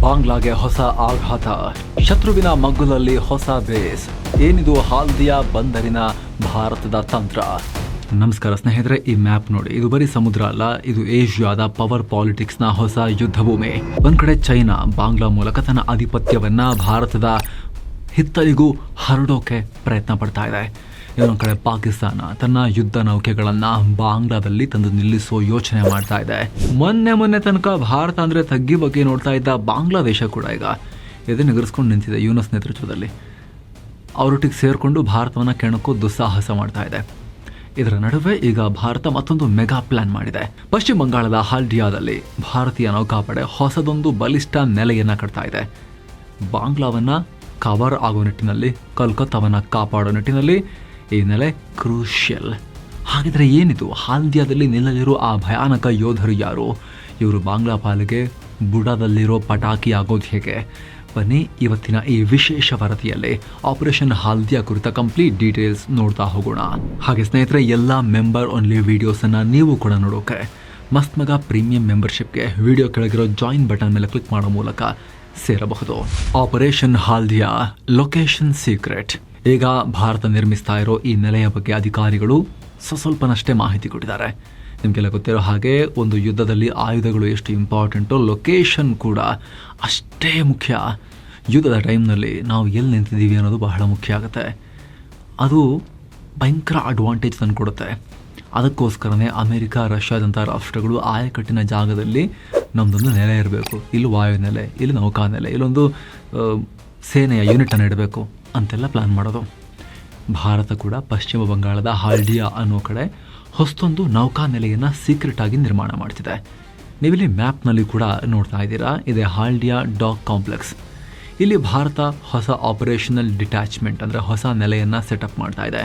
ಬಾಂಗ್ಲಾಗೆ ಹೊಸ ಆಘಾತ, ಶತ್ರುವಿನ ಮಗ್ಗುಲಲ್ಲಿ ಹೊಸ ಬೇಸ್. ಏನಿದು ಹಾಲ್ದಿಯಾ ಬಂದರಿನ ಭಾರತದ ತಂತ್ರ? ನಮಸ್ಕಾರ ಸ್ನೇಹಿತರೆ, ಈ ಮ್ಯಾಪ್ ನೋಡಿ. ಇದು ಬರೀ ಸಮುದ್ರ ಅಲ್ಲ, ಇದು ಏಷ್ಯಾದ ಪವರ್ ಪಾಲಿಟಿಕ್ಸ್ನ ಹೊಸ ಯುದ್ಧ ಭೂಮಿ. ಒಂದ್ ಕಡೆ ಚೈನಾ ಬಾಂಗ್ಲಾ ಮೂಲಕ ತನ್ನ ಆಧಿಪತ್ಯವನ್ನ ಭಾರತದ ಹಿತ್ತಲಿಗೂ ಹರಡೋಕೆ ಪ್ರಯತ್ನ ಪಡ್ತಾ ಇದೆ. ಇನ್ನೊಂದು ಕಡೆ ಪಾಕಿಸ್ತಾನ ತನ್ನ ಯುದ್ಧ ನೌಕೆಗಳನ್ನ ಬಾಂಗ್ಲಾದಲ್ಲಿ ತಂದು ನಿಲ್ಲಿಸೋ ಯೋಚನೆ ಮಾಡ್ತಾ ಇದೆ. ಮೊನ್ನೆ ತನಕ ಭಾರತ ಅಂದ್ರೆ ತಗ್ಗಿ ಬಗ್ಗೆ ನೋಡ್ತಾ ಇದ್ದ ಬಾಂಗ್ಲಾದೇಶ ಕೂಡ ಈಗ ಎದೆ ಎಗರಿಸ್ಕೊಂಡು ನಿಂತಿದೆ. ಯೂನಸ್ ನೇತೃತ್ವದಲ್ಲಿ ಅವರೊಟ್ಟಿಗೆ ಸೇರ್ಕೊಂಡು ಭಾರತವನ್ನ ಕೆಣಕೋ ದುಸ್ಸಾಹಸ ಮಾಡ್ತಾ ಇದೆ. ಇದರ ನಡುವೆ ಈಗ ಭಾರತ ಮತ್ತೊಂದು ಮೆಗಾ ಪ್ಲಾನ್ ಮಾಡಿದೆ. ಪಶ್ಚಿಮ ಬಂಗಾಳದ ಹಾಲ್ಡಿಯಾದಲ್ಲಿ ಭಾರತೀಯ ನೌಕಾಪಡೆ ಹೊಸದೊಂದು ಬಲಿಷ್ಠ ನೆಲೆಯನ್ನ ಕಟ್ತಾ ಇದೆ. ಬಾಂಗ್ಲಾವನ್ನ ಕವರ್ ಆಗೋ ನಿಟ್ಟಿನಲ್ಲಿ, ಕೋಲ್ಕತ್ತಾವನ್ನ ಕಾಪಾಡೋ ನಿಟ್ಟಿನಲ್ಲಿ ಈ ನೆಲೆ ಕ್ರೂಷಿಯಲ್. ಹಾಗಿದ್ರೆ ಏನಿದು? ಹಾಲ್ದಿಯಾದಲ್ಲಿ ನಿಲ್ಲಲಿರೋ ಆ ಭಯಾನಕ ಯೋಧರು ಯಾರು? ಇವರು ಬಾಂಗ್ಲಾ ಪಾಲಿಗೆ ಬುಡದಲ್ಲಿರೋ ಪಟಾಕಿ ಆಗೋದು ಹೇಗೆ? ಬನ್ನಿ ಇವತ್ತಿನ ಈ ವಿಶೇಷ ವರದಿಯಲ್ಲಿ ಆಪರೇಷನ್ ಹಾಲ್ದಿಯಾ ಕುರಿತ ಕಂಪ್ಲೀಟ್ ಡೀಟೇಲ್ಸ್ ನೋಡ್ತಾ ಹೋಗೋಣ. ಹಾಗೆ ಸ್ನೇಹಿತರೆ, ಎಲ್ಲ ಮೆಂಬರ್ ಓನ್ಲಿ ವಿಡಿಯೋಸನ್ನು ನೀವು ಕೂಡ ನೋಡೋಕೆ ಮಸ್ತ್ ಮಗ ಪ್ರೀಮಿಯಂ ಮೆಂಬರ್ಶಿಪ್ಗೆ ವಿಡಿಯೋ ಕೆಳಗಿರೋ ಜಾಯಿನ್ ಬಟನ್ ಮೇಲೆ ಕ್ಲಿಕ್ ಮಾಡೋ ಮೂಲಕ ಸೇರಬಹುದು. Operation Haldia location secret. ಈಗ ಭಾರತ ನಿರ್ಮಿಸ್ತಾ ಇರೋ ಈ ನೆಲೆಯ ಬಗ್ಗೆ ಅಧಿಕಾರಿಗಳು ಸ್ವಲ್ಪನಷ್ಟೇ ಮಾಹಿತಿ ಕೊಟ್ಟಿದ್ದಾರೆ. ನಿಮಗೆಲ್ಲ ಗೊತ್ತಿರೋ ಹಾಗೆ ಒಂದು ಯುದ್ಧದಲ್ಲಿ ಆಯುಧಗಳು ಎಷ್ಟು ಇಂಪಾರ್ಟೆಂಟೋ, ಲೊಕೇಶನ್ ಕೂಡ ಅಷ್ಟೇ ಮುಖ್ಯ. ಯುದ್ಧದ ಟೈಮ್ನಲ್ಲಿ ನಾವು ಎಲ್ಲಿ ನಿಂತಿದ್ದೀವಿ ಅನ್ನೋದು ಬಹಳ ಮುಖ್ಯ ಆಗುತ್ತೆ. ಅದು ಭಯಂಕರ ಅಡ್ವಾಂಟೇಜ್ ತಂದುಕೊಡುತ್ತೆ. ಅದಕ್ಕೋಸ್ಕರನೇ ಅಮೆರಿಕ, ರಷ್ಯಾದಂಥ ರಾಷ್ಟ್ರಗಳು ಆಯಕಟ್ಟಿನ ಜಾಗದಲ್ಲಿ ನಮ್ಮದೊಂದು ನೆಲೆ ಇರಬೇಕು. ಇಲ್ಲಿ ವಾಯುನೆಲೆ, ಇಲ್ಲಿ ನೌಕಾನೆಲೆ, ಇಲ್ಲೊಂದು ಸೇನೆಯ ಯೂನಿಟನ್ನು ಇಡಬೇಕು ಅಂತೆಲ್ಲ ಪ್ಲಾನ್ ಮಾಡೋದು. ಭಾರತ ಕೂಡ ಪಶ್ಚಿಮ ಬಂಗಾಳದ ಹಾಲ್ಡಿಯಾ ಅನ್ನೋ ಕಡೆ ಹೊಸದೊಂದು ನೌಕಾನೆಲೆಯನ್ನು ಸೀಕ್ರೆಟ್ ಆಗಿ ನಿರ್ಮಾಣ ಮಾಡ್ತಿದೆ. ನೀವಿಲ್ಲಿ ಮ್ಯಾಪ್ನಲ್ಲಿ ಕೂಡ ನೋಡ್ತಾ ಇದ್ದೀರಾ, ಇದೆ ಹಾಲ್ಡಿಯಾ ಡಾಕ್ ಕಾಂಪ್ಲೆಕ್ಸ್. ಇಲ್ಲಿ ಭಾರತ ಹೊಸ ಆಪರೇಷನಲ್ ಡಿಟ್ಯಾಚ್ಮೆಂಟ್ ಅಂದರೆ ಹೊಸ ನೆಲೆಯನ್ನು ಸೆಟಪ್ ಮಾಡ್ತಾ ಇದೆ.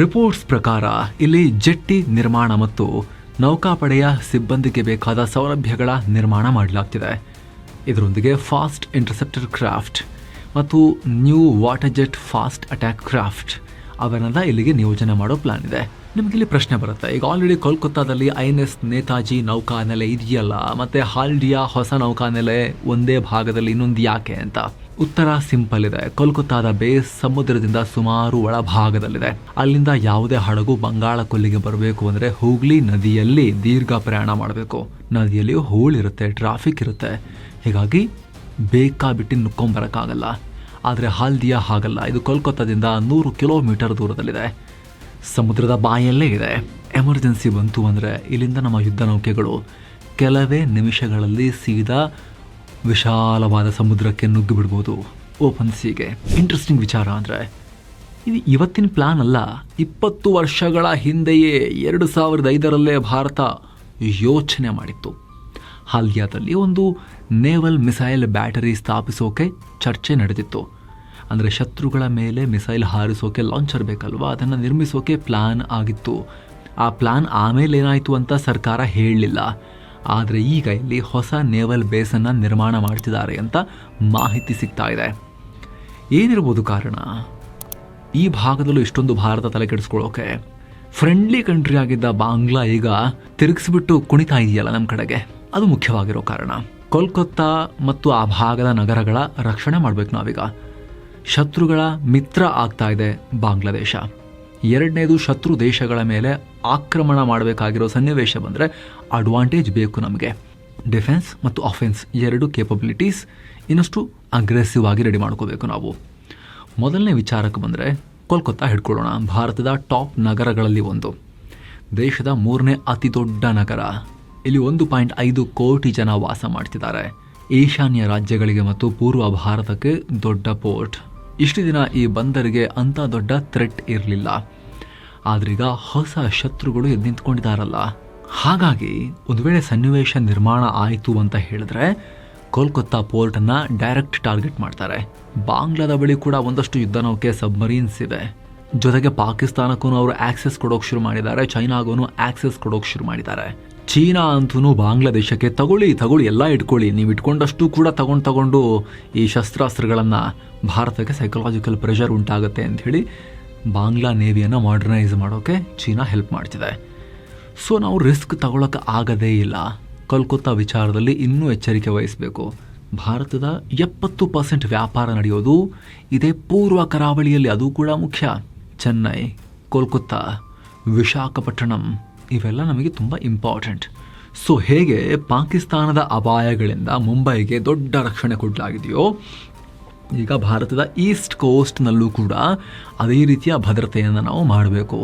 ರಿಪೋರ್ಟ್ಸ್ ಪ್ರಕಾರ ಇಲ್ಲಿ ಜೆಟ್ಟಿ ನಿರ್ಮಾಣ ಮತ್ತು ನೌಕಾಪಡೆಯ ಸಿಬ್ಬಂದಿಗೆ ಬೇಕಾದ ಸೌಲಭ್ಯಗಳ ನಿರ್ಮಾಣ ಮಾಡಲಾಗ್ತಿದೆ. ಇದರೊಂದಿಗೆ ಫಾಸ್ಟ್ ಇಂಟರ್ಸೆಪ್ಟರ್ ಕ್ರಾಫ್ಟ್ ಮತ್ತು new water jet fast attack craft ಅವನ್ನೆಲ್ಲ ಇಲ್ಲಿಗೆ ನಿಯೋಜನೆ ಮಾಡೋ ಪ್ಲಾನ್ ಇದೆ. ನಿಮಗಿಲ್ಲಿ ಪ್ರಶ್ನೆ ಬರುತ್ತೆ, ಈಗ ಆಲ್ರೆಡಿ ಕೋಲ್ಕತ್ತಾದಲ್ಲಿ INS ನೇತಾಜಿ ನೌಕಾನೆಲೆ ಇದೆಯಲ್ಲ, ಮತ್ತೆ ಹಾಲ್ಡಿಯಾ ಹೊಸ ನೌಕಾನೆಲೆ ಒಂದೇ ಭಾಗದಲ್ಲಿ ಇನ್ನೊಂದು ಯಾಕೆ ಅಂತ. ಉತ್ತರ ಸಿಂಪಲ್ ಇದೆ. ಕೋಲ್ಕತ್ತಾದ ಬೇಸ್ ಸಮುದ್ರದಿಂದ ಸುಮಾರು ಒಳಭಾಗದಲ್ಲಿದೆ. ಅಲ್ಲಿಂದ ಯಾವುದೇ ಹಡಗು ಬಂಗಾಳ ಕೊಲ್ಲಿಗೆ ಬರಬೇಕು ಅಂದರೆ ಹೂಗ್ಲಿ ನದಿಯಲ್ಲಿ ದೀರ್ಘ ಪ್ರಯಾಣ ಮಾಡಬೇಕು. ನದಿಯಲ್ಲಿ ಹೂಳಿರುತ್ತೆ, ಟ್ರಾಫಿಕ್ ಇರುತ್ತೆ. ಹೀಗಾಗಿ ಬೇಕಾಬಿಟ್ಟು ನುಕ್ಕೊಂಬರೋಕ್ಕಾಗಲ್ಲ. ಆದರೆ ಹಾಲ್ದಿಯಾ ಹಾಗಲ್ಲ. ಇದು ಕೋಲ್ಕತ್ತಾದಿಂದ 100 ಕಿಲೋಮೀಟರ್ ದೂರದಲ್ಲಿದೆ, ಸಮುದ್ರದ ಬಾಯಲ್ಲೇ ಇದೆ. ಎಮರ್ಜೆನ್ಸಿ ಬಂತು ಅಂದರೆ ಇಲ್ಲಿಂದ ನಮ್ಮ ಯುದ್ಧ ನೌಕೆಗಳು ಕೆಲವೇ ನಿಮಿಷಗಳಲ್ಲಿ ಸೀದಾ ವಿಶಾಲವಾದ ಸಮುದ್ರಕ್ಕೆ ನುಗ್ಗಿ ಬಿಡ್ಬೋದು, ಓಪನ್ ಸೀಗೆ. ಇಂಟ್ರೆಸ್ಟಿಂಗ್ ವಿಚಾರ ಅಂದರೆ ಇದು ಇವತ್ತಿನ ಪ್ಲಾನ್ ಅಲ್ಲ. 20 ವರ್ಷಗಳ ಹಿಂದೆಯೇ 2005ರಲ್ಲೇ ಭಾರತ ಯೋಚನೆ ಮಾಡಿತ್ತು. ಹಾಲ್ದಿಯಾದಲ್ಲಿ ಒಂದು ನೇವಲ್ ಮಿಸೈಲ್ ಬ್ಯಾಟರಿ ಸ್ಥಾಪಿಸೋಕೆ ಚರ್ಚೆ ನಡೆದಿತ್ತು. ಅಂದರೆ ಶತ್ರುಗಳ ಮೇಲೆ ಮಿಸೈಲ್ ಹಾರಿಸೋಕೆ ಲಾಂಚರ್ ಬೇಕಲ್ವಾ, ಅದನ್ನು ನಿರ್ಮಿಸೋಕೆ ಪ್ಲಾನ್ ಆಗಿತ್ತು. ಆ ಪ್ಲಾನ್ ಆಮೇಲೆ ಏನಾಯಿತು ಅಂತ ಸರ್ಕಾರ ಹೇಳಲಿಲ್ಲ. ಆದರೆ ಈಗ ಇಲ್ಲಿ ಹೊಸ ನೇವಲ್ ಬೇಸನ್ನು ನಿರ್ಮಾಣ ಮಾಡ್ತಿದ್ದಾರೆ ಅಂತ ಮಾಹಿತಿ ಸಿಗ್ತಾ ಇದೆ. ಏನಿರ್ಬೋದು ಕಾರಣ? ಈ ಭಾಗದಲ್ಲೂ ಇಷ್ಟೊಂದು ಭಾರತ ತಲೆ ಕೆಡಿಸ್ಕೊಳ್ಳೋಕೆ ಫ್ರೆಂಡ್ಲಿ ಕಂಟ್ರಿ ಆಗಿದ್ದ ಬಾಂಗ್ಲಾ ಈಗ ತಿರುಗಿಸ್ಬಿಟ್ಟು ಕುಣಿತಾ ಇದೆಯಲ್ಲ ನಮ್ಮ ಕಡೆಗೆ, ಅದು ಮುಖ್ಯವಾಗಿರೋ ಕಾರಣ. ಕೋಲ್ಕತ್ತಾ ಮತ್ತು ಆ ಭಾಗದ ನಗರಗಳ ರಕ್ಷಣೆ ಮಾಡಬೇಕು ನಾವೀಗ. ಶತ್ರುಗಳ ಮಿತ್ರ ಆಗ್ತಾ ಇದೆ ಬಾಂಗ್ಲಾದೇಶ. ಎರಡನೇದು, ಶತ್ರು ದೇಶಗಳ ಮೇಲೆ ಆಕ್ರಮಣ ಮಾಡಬೇಕಾಗಿರೋ ಸನ್ನಿವೇಶ ಬಂದರೆ ಅಡ್ವಾಂಟೇಜ್ ಬೇಕು ನಮಗೆ. ಡಿಫೆನ್ಸ್ ಮತ್ತು ಅಫೆನ್ಸ್ ಎರಡು ಕೇಪಬಿಲಿಟೀಸ್ ಇನ್ನಷ್ಟು ಅಗ್ರೆಸಿವ್ ಆಗಿ ರೆಡಿ ಮಾಡ್ಕೋಬೇಕು ನಾವು. ಮೊದಲನೇ ವಿಚಾರಕ್ಕೆ ಬಂದರೆ ಕೋಲ್ಕತ್ತಾ ಹಿಡ್ಕೊಳ್ಳೋಣ. ಭಾರತದ ಟಾಪ್ ನಗರಗಳಲ್ಲಿ ಒಂದು, ದೇಶದ 3ನೇ ಅತಿ ದೊಡ್ಡ ನಗರ. ಇಲ್ಲಿ 1.5 ಕೋಟಿ ಜನ ವಾಸ ಮಾಡ್ತಿದ್ದಾರೆ. ಈಶಾನ್ಯ ರಾಜ್ಯಗಳಿಗೆ ಮತ್ತು ಪೂರ್ವ ಭಾರತಕ್ಕೆ ದೊಡ್ಡ ಪೋರ್ಟ್. ಇಷ್ಟು ದಿನ ಈ ಬಂದರಿಗೆ ಅಂಥ ದೊಡ್ಡ ಥ್ರೆಟ್ ಇರಲಿಲ್ಲ. ಆದ್ರೀಗ ಹೊಸ ಶತ್ರುಗಳು ಎದ್ದು ನಿಂತ್ಕೊಂಡಿದ್ದಾರಲ್ಲ. ಹಾಗಾಗಿ ಒಂದು ವೇಳೆ ಸನ್ನಿವೇಶ ನಿರ್ಮಾಣ ಆಯಿತು ಅಂತ ಹೇಳಿದ್ರೆ ಕೋಲ್ಕತ್ತಾ ಪೋರ್ಟನ್ನು ಡೈರೆಕ್ಟ್ ಟಾರ್ಗೆಟ್ ಮಾಡ್ತಾರೆ. ಬಾಂಗ್ಲಾದ ಬಳಿ ಕೂಡ ಒಂದಷ್ಟು ಯುದ್ಧ ನೌಕೆ, ಸಬ್ಮರೀನ್ಸ್ ಇವೆ. ಜೊತೆಗೆ ಪಾಕಿಸ್ತಾನಕ್ಕೂ ಅವರು ಆಕ್ಸೆಸ್ ಕೊಡೋಕೆ ಶುರು ಮಾಡಿದ್ದಾರೆ, ಚೈನಾಗೂ ಆಕ್ಸೆಸ್ ಕೊಡೋಕೆ ಶುರು ಮಾಡಿದ್ದಾರೆ. ಚೀನಾ ಅಂತೂ ಬಾಂಗ್ಲಾದೇಶಕ್ಕೆ ತಗೊಳ್ಳಿ ಎಲ್ಲ ಇಟ್ಕೊಳ್ಳಿ, ನೀವು ಇಟ್ಕೊಂಡಷ್ಟು ಕೂಡ ತಗೊಂಡು ಈ ಶಸ್ತ್ರಾಸ್ತ್ರಗಳನ್ನು ಭಾರತಕ್ಕೆ ಸೈಕಲಾಜಿಕಲ್ ಪ್ರೆಷರ್ ಉಂಟಾಗುತ್ತೆ ಅಂಥೇಳಿ ಬಾಂಗ್ಲಾ ನೇವಿಯನ್ನು ಮಾಡರ್ನೈಸ್ ಮಾಡೋಕ್ಕೆ ಚೀನಾ ಹೆಲ್ಪ್ ಮಾಡ್ತಿದೆ. ಸೊ ನಾವು ರಿಸ್ಕ್ ತಗೊಳ್ಳೋಕೆ ಆಗದೇ ಇಲ್ಲ. ಕೋಲ್ಕತ್ತಾ ವಿಚಾರದಲ್ಲಿ ಇನ್ನೂ ಎಚ್ಚರಿಕೆ ವಹಿಸಬೇಕು. ಭಾರತದ 70% ವ್ಯಾಪಾರ ನಡೆಯೋದು ಇದೇ ಪೂರ್ವ ಕರಾವಳಿಯಲ್ಲಿ. ಅದು ಕೂಡ ಮುಖ್ಯ. ಚೆನ್ನೈ, ಕೋಲ್ಕತ್ತಾ, ವಿಶಾಖಪಟ್ಟಣಂ ಇವೆಲ್ಲ ನಮಗೆ ತುಂಬ ಇಂಪಾರ್ಟೆಂಟ್. ಸೊ ಹೇಗೆ ಪಾಕಿಸ್ತಾನದ ಅಪಾಯಗಳಿಂದ ಮುಂಬೈಗೆ ದೊಡ್ಡ ರಕ್ಷಣೆ ಕೊಡಲಾಗಿದೆಯೋ, ಈಗ ಭಾರತದ ಈಸ್ಟ್ ಕೋಸ್ಟ್ನಲ್ಲೂ ಕೂಡ ಅದೇ ರೀತಿಯ ಭದ್ರತೆಯನ್ನು ನಾವು ಮಾಡಬೇಕು.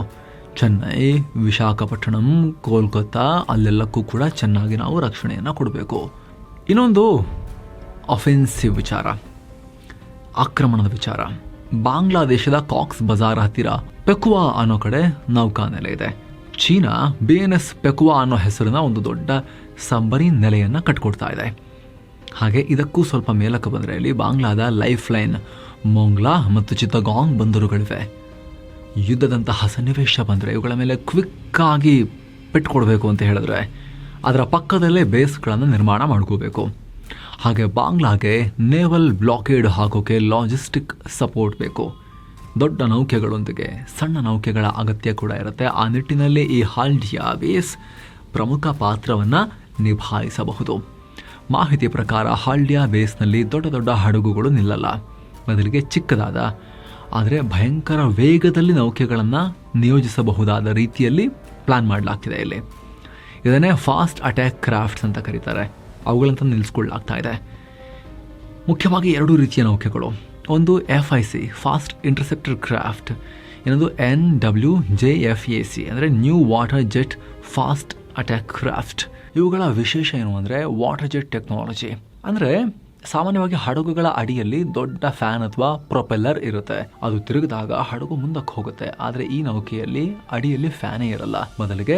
ಚೆನ್ನೈ, ವಿಶಾಖಪಟ್ಟಣಂ, ಕೋಲ್ಕತ್ತಾ ಅಲ್ಲೆಲ್ಲಕ್ಕೂ ಕೂಡ ಚೆನ್ನಾಗಿ ನಾವು ರಕ್ಷಣೆಯನ್ನು ಕೊಡಬೇಕು. ಇನ್ನೊಂದು ಅಫೆನ್ಸಿವ್ ವಿಚಾರ, ಆಕ್ರಮಣದ ವಿಚಾರ. ಬಾಂಗ್ಲಾದೇಶದ ಕಾಕ್ಸ್ ಬಜಾರ್ ಹತ್ತಿರ ಪೆಕುವಾ ಅನ್ನೋ ಕಡೆ ನೌಕಾನೆಲೆ ಇದೆ. ಚೀನಾ BNS ಪೆಕುವಾ ಅನ್ನೋ ಹೆಸರಿನ ಒಂದು ದೊಡ್ಡ ಸಬ್ಮರೀನ್ ನೆಲೆಯನ್ನು ಕಟ್ಕೊಡ್ತಾ ಇದೆ. ಹಾಗೆ ಇದಕ್ಕೂ ಸ್ವಲ್ಪ ಮೇಲಕ್ಕೆ ಬಂದರೆ ಇಲ್ಲಿ ಬಾಂಗ್ಲಾದ ಲೈಫ್ ಲೈನ್, ಮೊಂಗ್ಲಾ ಮತ್ತು ಚಿತ್ತಗಾಂಗ್ ಬಂದರುಗಳಿವೆ. ಯುದ್ಧದಂತಹ ಸನ್ನಿವೇಶ ಬಂದರೆ ಇವುಗಳ ಮೇಲೆ ಕ್ವಿಕ್ಕಾಗಿ ಪೆಟ್ಕೊಡ್ಬೇಕು ಅಂತ ಹೇಳಿದ್ರೆ ಅದರ ಪಕ್ಕದಲ್ಲೇ ಬೇಸ್ಗಳನ್ನು ನಿರ್ಮಾಣ ಮಾಡ್ಕೋಬೇಕು. ಹಾಗೆ ಬಾಂಗ್ಲಾಗೆ ನೇವಲ್ ಬ್ಲಾಕೇಡ್ ಹಾಕೋಕೆ ಲಾಜಿಸ್ಟಿಕ್ ಸಪೋರ್ಟ್ ಬೇಕು. ದೊಡ್ಡ ನೌಕೆಗಳೊಂದಿಗೆ ಸಣ್ಣ ನೌಕೆಗಳ ಅಗತ್ಯ ಕೂಡ ಇರುತ್ತೆ. ಆ ನಿಟ್ಟಿನಲ್ಲಿ ಈ ಹಾಲ್ಡಿಯಾ ಬೇಸ್ ಪ್ರಮುಖ ಪಾತ್ರವನ್ನು ನಿಭಾಯಿಸಬಹುದು. ಮಾಹಿತಿ ಪ್ರಕಾರ ಹಾಲ್ಡಿಯಾ ಬೇಸ್ನಲ್ಲಿ ದೊಡ್ಡ ದೊಡ್ಡ ಹಡಗುಗಳು ನಿಲ್ಲಲ್ಲ. ಬದಲಿಗೆ ಚಿಕ್ಕದಾದ ಆದರೆ ಭಯಂಕರ ವೇಗದಲ್ಲಿ ನೌಕೆಗಳನ್ನು ನಿಯೋಜಿಸಬಹುದಾದ ರೀತಿಯಲ್ಲಿ ಪ್ಲಾನ್ ಮಾಡಲಾಗ್ತಿದೆ. ಇಲ್ಲಿ ಇದನ್ನೇ ಫಾಸ್ಟ್ ಅಟ್ಯಾಕ್ ಕ್ರಾಫ್ಟ್ಸ್ ಅಂತ ಕರೀತಾರೆ. ಅವುಗಳಂತ ನಿಲ್ಲಿಸ್ಕೊಳ್ಳಲಾಗ್ತಾ ಇದೆ. ಮುಖ್ಯವಾಗಿ 2 ರೀತಿಯ ನೌಕೆಗಳು. ಒಂದು FIC ಫಾಸ್ಟ್ ಇಂಟರ್ಸೆಪ್ಟರ್ ಕ್ರಾಫ್ಟ್, ಇನ್ನೊಂದು NWJFAC ಅಂದರೆ new water jet fast attack craft. ಇವುಗಳ ವಿಶೇಷ ಏನು ಅಂದರೆ ವಾಟರ್ ಜೆಟ್ ಟೆಕ್ನಾಲಜಿ. ಅಂದರೆ ಸಾಮಾನ್ಯವಾಗಿ ಹಡಗುಗಳ ಅಡಿಯಲ್ಲಿ ದೊಡ್ಡ ಫ್ಯಾನ್ ಅಥವಾ ಪ್ರೊಪೆಲ್ಲರ್ ಇರುತ್ತೆ. ಅದು ತಿರುಗಿದಾಗ ಹಡಗು ಮುಂದಕ್ಕೆ ಹೋಗುತ್ತೆ. ಆದರೆ ಈ ನೌಕೆಯಲ್ಲಿ ಅಡಿಯಲ್ಲಿ ಫ್ಯಾನೇ ಇರಲ್ಲ. ಬದಲಿಗೆ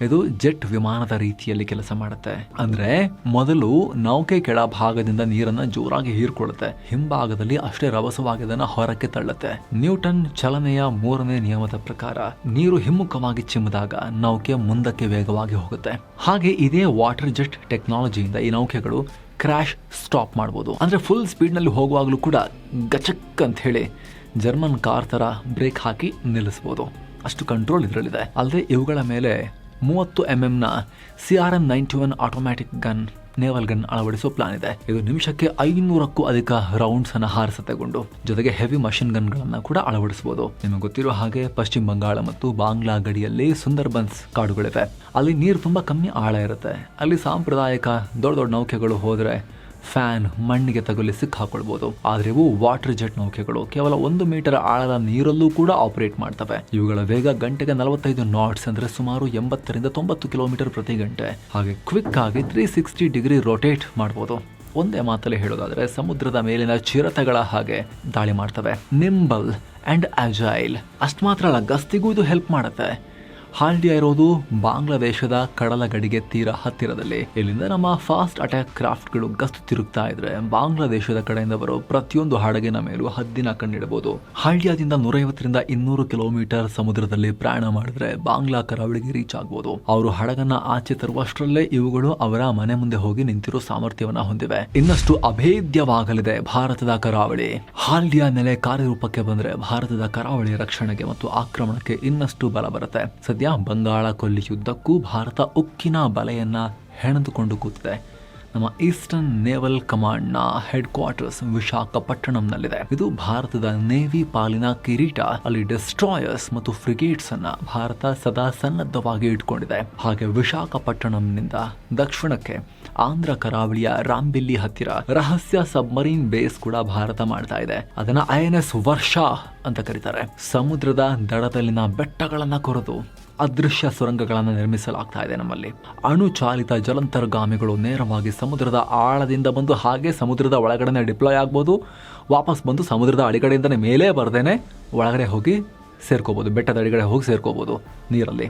ಇದು ಜೆಟ್ ವಿಮಾನದ ರೀತಿಯಲ್ಲಿ ಕೆಲಸ ಮಾಡುತ್ತೆ. ಅಂದ್ರೆ ಮೊದಲು ನೌಕೆ ಕೆಳಭಾಗದಿಂದ ನೀರನ್ನ ಜೋರಾಗಿ ಹೀರ್ಕೊಳ್ಳುತ್ತೆ, ಹಿಂಭಾಗದಲ್ಲಿ ಅಷ್ಟೇ ರಭಸವಾಗಿ ಅದನ್ನ ಹೊರಕ್ಕೆ ತಳ್ಳುತ್ತೆ. ನ್ಯೂಟನ್ ಚಲನೆಯ 3ನೇ ನಿಯಮದ ಪ್ರಕಾರ ನೀರು ಹಿಮ್ಮುಖವಾಗಿ ಚಿಮ್ಮಿದಾಗ ನೌಕೆ ಮುಂದಕ್ಕೆ ವೇಗವಾಗಿ ಹೋಗುತ್ತೆ. ಹಾಗೆ ಇದೇ ವಾಟರ್ ಜೆಟ್ ಟೆಕ್ನಾಲಜಿಯಿಂದ ಈ ನೌಕೆಗಳು ಕ್ರ್ಯಾಶ್ ಸ್ಟಾಪ್ ಮಾಡ್ಬೋದು. ಅಂದರೆ ಫುಲ್ ಸ್ಪೀಡ್ನಲ್ಲಿ ಹೋಗುವಾಗಲೂ ಕೂಡ ಗಚಕ್ ಅಂತ ಹೇಳಿ ಜರ್ಮನ್ ಕಾರ್ ಥರ ಬ್ರೇಕ್ ಹಾಕಿ ನಿಲ್ಲಿಸ್ಬೋದು. ಅಷ್ಟು ಕಂಟ್ರೋಲ್ ಇದರಲ್ಲಿದೆ. ಅಲ್ಲದೆ ಇವುಗಳ ಮೇಲೆ 30 mm CRM-91 automatic gun, naval gun ಅಳವಡಿಸುವ ಪ್ಲಾನ್ ಇದೆ. ಇದು ನಿಮಿಷಕ್ಕೆ 500ಕ್ಕೂ ಅಧಿಕ ರೌಂಡ್ಸ್ ಅನ್ನು ಹಾರಿಸುತ್ತೆ ಗುಂಡು. ಜೊತೆಗೆ ಹೆವಿ ಮಷಿನ್ ಗನ್ಗಳನ್ನು ಕೂಡ ಅಳವಡಿಸಬಹುದು. ನಿಮಗೆ ಗೊತ್ತಿರುವ ಹಾಗೆ ಪಶ್ಚಿಮ ಬಂಗಾಳ ಮತ್ತು ಬಾಂಗ್ಲಾ ಗಡಿಯಲ್ಲಿ ಸುಂದರ್ಬನ್ಸ್ ಕಾಡುಗಳಿವೆ. ಅಲ್ಲಿ ನೀರು ತುಂಬಾ ಕಮ್ಮಿ ಆಳ ಇರುತ್ತೆ. ಅಲ್ಲಿ ಸಾಂಪ್ರದಾಯಿಕ ದೊಡ್ಡ ದೊಡ್ಡ ನೌಕೆಗಳು ಹೋದ್ರೆ ಫ್ಯಾನ್ ಮಣ್ಣಿಗೆ ತಗುಲಿ ಸಿಕ್ಕಾಕೊಳ್ಬಹುದು. ಆದ್ರೆ ಇವು ವಾಟರ್ ಜೆಟ್ ನೌಕೆಗಳು ಕೇವಲ 1 ಮೀಟರ್ ಆಳದ ನೀರಲ್ಲೂ ಕೂಡ ಆಪರೇಟ್ ಮಾಡ್ತವೆ. ಇವುಗಳ ವೇಗ ಗಂಟೆಗೆ 45 ನಾಟ್ಸ್ ಅಂದ್ರೆ ಸುಮಾರು 80 ರಿಂದ 90 ಕಿಲೋಮೀಟರ್ ಪ್ರತಿ ಗಂಟೆ. ಹಾಗೆ ಕ್ವಿಕ್ ಆಗಿ 360 ಡಿಗ್ರಿ ರೊಟೇಟ್ ಮಾಡಬಹುದು. ಒಂದೇ ಮಾತಲ್ಲಿ ಹೇಳೋದಾದ್ರೆ ಸಮುದ್ರದ ಮೇಲಿನ ಚಿರತೆಗಳ ಹಾಗೆ ದಾಳಿ ಮಾಡ್ತವೆ. ನಿಂಬಲ್ ಅಂಡ್ ಅಜೈಲ್. ಅಷ್ಟು ಮಾತ್ರ ಅಲ್ಲ, ಗಸ್ತಿಗೂ ಇದು ಹೆಲ್ಪ್ ಮಾಡುತ್ತೆ. ಹಾಲ್ಡಿಯಾ ಇರೋದು ಬಾಂಗ್ಲಾದೇಶದ ಕಡಲ ಗಡಿಗೆ ತೀರಾ ಹತ್ತಿರದಲ್ಲಿ. ಇಲ್ಲಿಂದ ನಮ್ಮ ಫಾಸ್ಟ್ ಅಟ್ಯಾಕ್ ಕ್ರಾಫ್ಟ್ಗಳು ಗಸ್ತು ತಿರುಗ್ತಾ ಇದ್ರೆ ಬಾಂಗ್ಲಾದೇಶದ ಕಡೆಯಿಂದ ಬರೋ ಪ್ರತಿಯೊಂದು ಹಡಗಿನ ಮೇಲೂ ಹದ್ದಿನ ಕಣ್ಣಿಡಬಹುದು. ಹಾಲ್ಡಿಯಾದಿಂದ 150 ರಿಂದ 200 ಕಿಲೋಮೀಟರ್ ಸಮುದ್ರದಲ್ಲಿ ಪ್ರಯಾಣ ಮಾಡಿದ್ರೆ ಬಾಂಗ್ಲಾ ಕರಾವಳಿಗೆ ರೀಚ್ ಆಗ್ಬೋದು. ಅವರು ಹಡಗನ್ನ ಆಚೆ ತರುವಷ್ಟರಲ್ಲೇ ಇವುಗಳು ಅವರ ಮನೆ ಮುಂದೆ ಹೋಗಿ ನಿಂತಿರೋ ಸಾಮರ್ಥ್ಯವನ್ನ ಹೊಂದಿವೆ. ಇನ್ನಷ್ಟು ಅಭೇದ್ಯವಾಗಲಿದೆ ಭಾರತದ ಕರಾವಳಿ. ಹಾಲ್ಡಿಯಾ ನೆಲೆ ಕಾರ್ಯರೂಪಕ್ಕೆ ಬಂದ್ರೆ ಭಾರತದ ಕರಾವಳಿ ರಕ್ಷಣೆಗೆ ಮತ್ತು ಆಕ್ರಮಣಕ್ಕೆ ಇನ್ನಷ್ಟು ಬಲ ಬರುತ್ತೆ. ಸದ್ಯ ಬಂಗಾಳ ಕೊಲ್ಲಿಯುದ್ದಕ್ಕೂ ಭಾರತ ಉಕ್ಕಿನ ಬಲೆಯನ್ನ ಹೆಣೆದುಕೊಂಡು ಕೂತಿದೆ. ನಮ್ಮ ಈಸ್ಟರ್ನ್ ನೇವಲ್ ಕಮಾಂಡ್ನ ಹೆಡ್ ಕ್ವಾರ್ಟರ್ಸ್ ವಿಶಾಖಪಟ್ಟಣಂನಲ್ಲಿದೆ. ಇದು ಭಾರತದ ನೇವಿ ಪಾಲಿನ ಕಿರೀಟ. ಅಲ್ಲಿ ಡೆಸ್ಟ್ರಾಯರ್ಸ್ ಮತ್ತು ಫ್ರಿಗೇಟ್ಸ್ ಅನ್ನ ಭಾರತ ಸದಾ ಸನ್ನದ್ಧವಾಗಿ ಇಟ್ಕೊಂಡಿದೆ. ಹಾಗೆ ವಿಶಾಖಪಟ್ಟಣಂನಿಂದ ದಕ್ಷಿಣಕ್ಕೆ ಆಂಧ್ರ ಕರಾವಳಿಯ ರಾಂಬಿಲ್ಲಿ ಹತ್ತಿರ ರಹಸ್ಯ ಸಬ್ಮರೀನ್ ಬೇಸ್ ಕೂಡ ಭಾರತ ಮಾಡ್ತಾ ಇದೆ. ಅದನ್ನ INS ವರ್ಷಾ ಅಂತ ಕರೀತಾರೆ. ಸಮುದ್ರದ ದಡದಲ್ಲಿನ ಬೆಟ್ಟಗಳನ್ನ ಕೊರೆದು ಅದೃಶ್ಯ ಸುರಂಗಗಳನ್ನು ನಿರ್ಮಿಸಲಾಗ್ತಾ ಇದೆ. ನಮ್ಮಲ್ಲಿ ಅಣು ಚಾಲಿತ ಜಲಂತರ್ಗಾಮಿಗಳು ನೇರವಾಗಿ ಸಮುದ್ರದ ಆಳದಿಂದ ಬಂದು ಹಾಗೆ ಸಮುದ್ರದ ಒಳಗಡೆ ಡಿಪ್ಲಾಯ್ ಆಗ್ಬೋದು. ವಾಪಸ್ ಬಂದು ಸಮುದ್ರದ ಅಡಿಗಡೆಯಿಂದನೇ ಮೇಲೆ ಬರ್ದೇನೆ ಒಳಗಡೆ ಹೋಗಿ ಸೇರ್ಕೋಬಹುದು. ಬೆಟ್ಟದ ಅಡಿಗಡೆ ಹೋಗಿ ಸೇರ್ಕೋಬಹುದು ನೀರಲ್ಲಿ.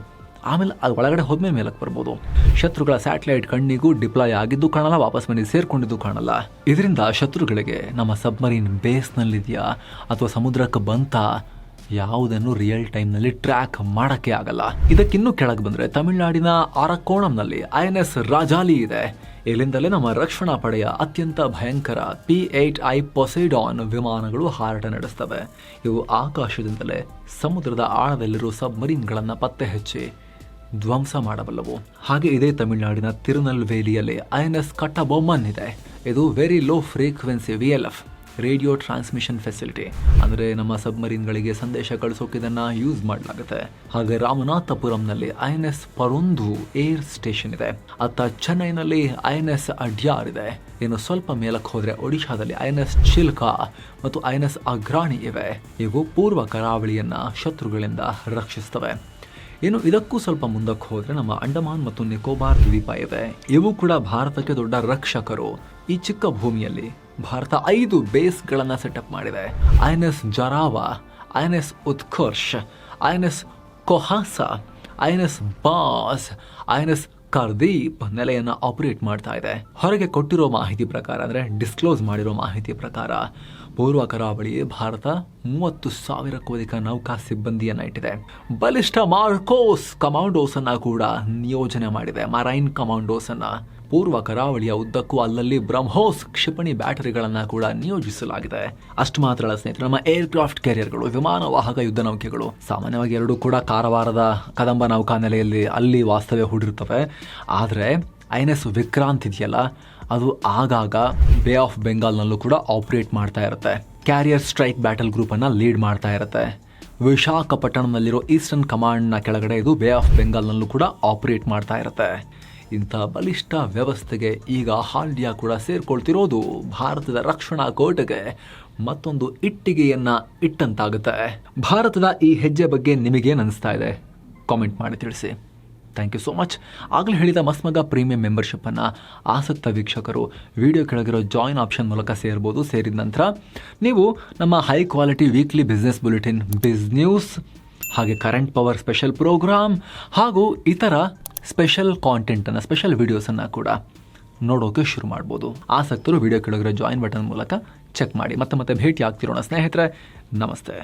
ಆಮೇಲೆ ಅದು ಒಳಗಡೆ ಹೋದ್ಮೇಲೆ ಮೇಲಕ್ಕೆ ಬರ್ಬೋದು. ಶತ್ರುಗಳ ಸ್ಯಾಟಲೈಟ್ ಕಣ್ಣಿಗೂ ಡಿಪ್ಲಾಯ್ ಆಗಿದ್ದು ಕಾಣಲ್ಲ, ವಾಪಸ್ ಮನೆಗೆ ಸೇರ್ಕೊಂಡಿದ್ದು ಕಾಣಲ್ಲ. ಇದರಿಂದ ಶತ್ರುಗಳಿಗೆ ನಮ್ಮ ಸಬ್ಮರೀನ್ ಬೇಸ್ನಲ್ಲಿದೆಯಾ ಅಥವಾ ಸಮುದ್ರಕ್ಕೆ ಬಂತ ಯಾವುದನ್ನು ರಿಯಲ್ ಟೈಮ್ನಲ್ಲಿ ಟ್ರ್ಯಾಕ್ ಮಾಡೋಕ್ಕೆ ಆಗಲ್ಲ. ಇದಕ್ಕಿನ್ನೂ ಕೆಳಗೆ ಬಂದರೆ ತಮಿಳುನಾಡಿನ ಅರಕೋಣಂನಲ್ಲಿ INS ರಾಜಾಲಿ ಇದೆ. ಇಲ್ಲಿಂದಲೇ ನಮ್ಮ ರಕ್ಷಣಾ ಪಡೆಯ ಅತ್ಯಂತ ಭಯಂಕರ P-8I ಪೊಸೈಡಾನ್ ವಿಮಾನಗಳು ಹಾರಾಟ ನಡೆಸ್ತವೆ. ಇವು ಆಕಾಶದಿಂದಲೇ ಸಮುದ್ರದ ಆಳದಲ್ಲಿರುವ ಸಬ್ಮರೀನ್ಗಳನ್ನು ಪತ್ತೆ ಹಚ್ಚಿ ಧ್ವಂಸ ಮಾಡಬಲ್ಲವು. ಹಾಗೆ ಇದೇ ತಮಿಳುನಾಡಿನ ತಿರುನಲ್ವೇಲಿಯಲ್ಲಿ INS ಕಟ್ಟಬೊಮ್ಮನ್ ಇದೆ. ಇದು very low frequency VLF, radio transmission facility. ಅಂದರೆ ನಮ್ಮ ಸಬ್ಮರೀನ್ಗಳಿಗೆ ಸಂದೇಶ ಕಳಿಸೋಕೆ ಇದನ್ನು ಯೂಸ್ ಮಾಡಲಾಗುತ್ತೆ. ಹಾಗೆ ರಾಮನಾಥಪುರಂನಲ್ಲಿ INS ಪರೊಂದು ಏರ್ ಸ್ಟೇಷನ್ ಇದೆ. ಅತ್ತ ಚೆನ್ನೈನಲ್ಲಿ INS ಅಡ್ಯಾರ್ ಇದೆ. ಇನ್ನು ಸ್ವಲ್ಪ ಮೇಲಕ್ಕೆ ಹೋದರೆ ಒಡಿಶಾದಲ್ಲಿ INS ಚಿಲ್ಕಾ ಮತ್ತು INS ಅಗ್ರಾಣಿ ಇವೆ. ಇವು ಪೂರ್ವ ಕರಾವಳಿಯನ್ನು ಶತ್ರುಗಳಿಂದ ರಕ್ಷಿಸ್ತವೆ. ಇನ್ನು ಇದಕ್ಕೂ ಸ್ವಲ್ಪ ಮುಂದಕ್ಕೆ ಹೋದರೆ ನಮ್ಮ ಅಂಡಮಾನ್ ಮತ್ತು ನಿಕೋಬಾರ್ ದ್ವೀಪ ಇವೆ. ಇವು ಕೂಡ ಭಾರತಕ್ಕೆ ದೊಡ್ಡ ರಕ್ಷಕರು. ಈ ಚಿಕ್ಕ ಭೂಮಿಯಲ್ಲಿ ಭಾರತ 5 ಬೇಸ್ಗಳನ್ನು ಸೆಟಪ್ ಮಾಡಿದೆ. INS Jarawa, INS Utkarsh, INS ಕೊಹಾಸ, INS boss, INS ಕರ್ದೀಪ್ ನೆಲೆಯನ್ನು ಆಪರೇಟ್ ಮಾಡ್ತಾ ಇದೆ. ಹೊರಗೆ ಕೊಟ್ಟಿರೋ ಮಾಹಿತಿ ಪ್ರಕಾರ, ಅಂದರೆ ಡಿಸ್ಕ್ಲೋಸ್ ಮಾಡಿರೋ ಮಾಹಿತಿ ಪ್ರಕಾರ, ಪೂರ್ವ ಕರಾವಳಿ ಭಾರತ 30,000ಕ್ಕೂ ಅಧಿಕ ನೌಕಾ ಸಿಬ್ಬಂದಿಯನ್ನು ಇಟ್ಟಿದೆ. ಬಲಿಷ್ಠ ಮಾರ್ಕೋಸ್ ಕಮಾಂಡೋಸ್ ಅನ್ನ ಕೂಡ ನಿಯೋಜನೆ ಮಾಡಿದೆ. ಮರೈನ್ ಕಮಾಂಡೋಸ್ ಅನ್ನ ಪೂರ್ವ ಕರಾವಳಿಯ ಉದ್ದಕ್ಕೂ ಅಲ್ಲಲ್ಲಿ ಬ್ರಹ್ಮೋಸ್ ಕ್ಷಿಪಣಿ ಬ್ಯಾಟರಿಗಳನ್ನು ಕೂಡ ನಿಯೋಜಿಸಲಾಗಿದೆ. ಅಷ್ಟು ಮಾತ್ರ ಅಲ್ಲ ಸ್ನೇಹಿತರೆ, ನಮ್ಮ ಏರ್ಕ್ರಾಫ್ಟ್ ಕ್ಯಾರಿಯರ್ಗಳು, ವಿಮಾನ ವಾಹಕ ಯುದ್ಧ ನೌಕೆಗಳು ಸಾಮಾನ್ಯವಾಗಿ ಎರಡೂ ಕೂಡ ಕಾರವಾರದ ಕದಂಬ ನೌಕಾ ನೆಲೆಯಲ್ಲಿ ಅಲ್ಲಿ ವಾಸ್ತವ್ಯ ಹೂಡಿರ್ತವೆ. ಆದರೆ INS ವಿಕ್ರಾಂತ್ ಇದೆಯಲ್ಲ, ಅದು ಆಗಾಗ ಬೇ ಆಫ್ ಬೆಂಗಾಲ್ನಲ್ಲೂ ಕೂಡ ಆಪರೇಟ್ ಮಾಡ್ತಾ ಇರುತ್ತೆ. ಕ್ಯಾರಿಯರ್ ಸ್ಟ್ರೈಕ್ ಬ್ಯಾಟಲ್ ಗ್ರೂಪನ್ನು ಲೀಡ್ ಮಾಡ್ತಾ ಇರುತ್ತೆ. ವಿಶಾಖಪಟ್ಟಣಂನಲ್ಲಿರೋ ಈಸ್ಟರ್ನ್ ಕಮಾಂಡ್ನ ಕೆಳಗಡೆ ಇದು ಬೇ ಆಫ್ ಬೆಂಗಾಲ್ನಲ್ಲೂ ಕೂಡ ಆಪರೇಟ್ ಮಾಡ್ತಾ ಇರುತ್ತೆ. ಇಂಥ ಬಲಿಷ್ಠ ವ್ಯವಸ್ಥೆಗೆ ಈಗ ಹಾಲ್ಡಿಯಾ ಕೂಡ ಸೇರ್ಕೊಳ್ತಿರೋದು ಭಾರತದ ರಕ್ಷಣಾ ಕೋಟೆಗೆ ಮತ್ತೊಂದು ಇಟ್ಟಿಗೆಯನ್ನು ಇಟ್ಟಂತಾಗುತ್ತೆ. ಭಾರತದ ಈ ಹೆಜ್ಜೆ ಬಗ್ಗೆ ನಿಮಗೇನು ಅನಿಸ್ತಾ ಇದೆ? ಕಾಮೆಂಟ್ ಮಾಡಿ ತಿಳಿಸಿ. Thank you so much. ಆಗಲೇ ಹೇಳಿದ ಮಸ್ಮಗ ಪ್ರೀಮಿಯಂ ಮೆಂಬರ್ಶಿಪ್ಪನ್ನು ಆಸಕ್ತ ವೀಕ್ಷಕರು ವಿಡಿಯೋ ಕೆಳಗಿರೋ ಜಾಯಿನ್ ಆಪ್ಷನ್ ಮೂಲಕ ಸೇರ್ಬೋದು. ಸೇರಿದ ನಂತರ ನೀವು ನಮ್ಮ high quality weekly business bulletin, ಬಿಸ್ ನ್ಯೂಸ್, ಹಾಗೆ ಕರೆಂಟ್ ಪವರ್ ಸ್ಪೆಷಲ್ ಪ್ರೋಗ್ರಾಮ್ ಹಾಗೂ ಇತರ ಸ್ಪೆಷಲ್ ಕಾಂಟೆಂಟನ್ನು, ಸ್ಪೆಷಲ್ ವಿಡಿಯೋಸನ್ನು ಕೂಡ ನೋಡೋಕೆ ಶುರು ಮಾಡ್ಬೋದು. ಆಸಕ್ತರು ವಿಡಿಯೋ ಕೆಳಗಿರೋ ಜಾಯಿನ್ ಬಟನ್ ಮೂಲಕ ಚೆಕ್ ಮಾಡಿ. ಮತ್ತೆ ಭೇಟಿ ಆಗ್ತಿರೋಣ ಸ್ನೇಹಿತರೆ. ನಮಸ್ತೆ.